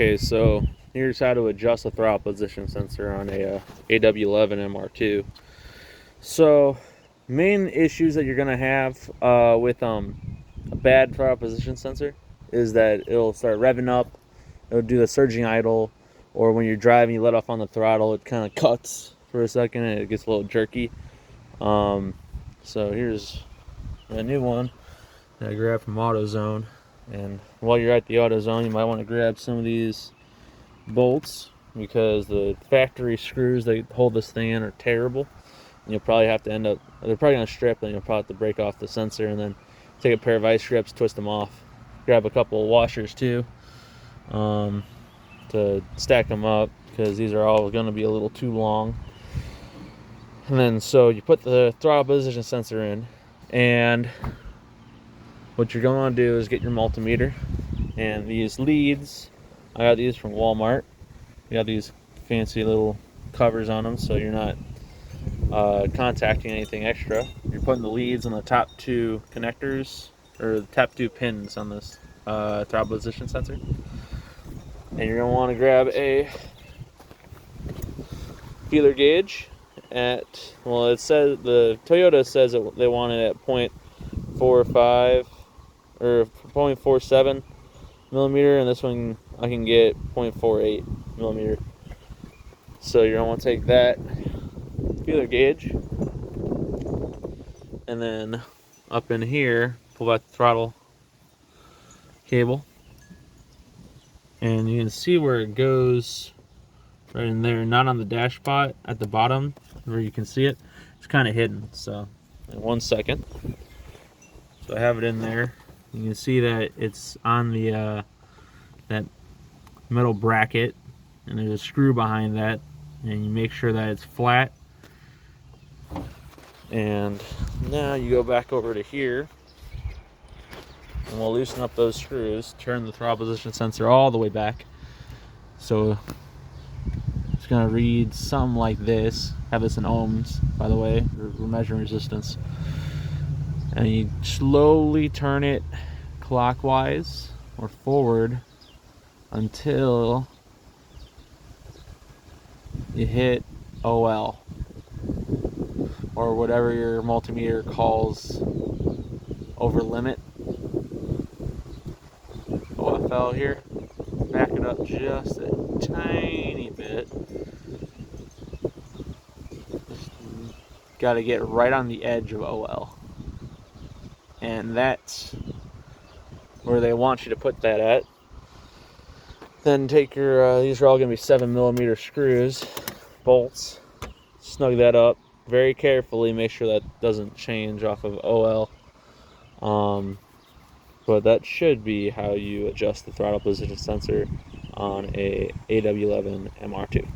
Okay, so here's how to adjust the throttle position sensor on a AW11 MR2. So main issues that you're gonna have with a bad throttle position sensor is that it'll start revving up, it'll do the surging idle, or when you're driving you let off on the throttle, it kind of cuts for a second and it gets a little jerky. So here's a new one that I grabbed from AutoZone. And while you're at the AutoZone, you might want to grab some of these bolts because the factory screws that hold this thing in are terrible. And you'll probably have to they're probably going to strip, and you'll probably have to break off the sensor and then take a pair of vice grips, twist them off. Grab a couple of washers too to stack them up because these are all going to be a little too long. And then so you put the throttle position sensor in, and what you're going to do is get your multimeter and these leads. I got these from Walmart. You got these fancy little covers on them so you're not contacting anything extra. You're putting the leads on the top two connectors, or the top two pins on this throttle position sensor. And you're going to want to grab a feeler gauge at, well, it says, the Toyota says that they want it at 0.45 or 0.47 millimeter, and this one I can get 0.48 millimeter. So you're gonna want to take that feeler gauge, and then up in here pull out the throttle cable, and you can see where it goes right in there, not on the dash spot at the bottom where you can see it. It's kind of hidden. So in 1 second, so I have it in there. You can see that it's on the that metal bracket, and there's a screw behind that, and you make sure that it's flat. And now you go back over to here, and we'll loosen up those screws, turn the throttle position sensor all the way back. So it's gonna read something like this. Have this in ohms, by the way. We're measuring resistance. And you slowly turn it clockwise or forward until you hit OL, or whatever your multimeter calls over limit. OFL here. Back it up just a tiny bit. Got to get right on the edge of OL. And that's where they want you to put that at. Then take your, these are all going to be 7mm screws, bolts. Snug that up very carefully. Make sure that doesn't change off of OL. But that should be how you adjust the throttle position sensor on a AW11 MR2.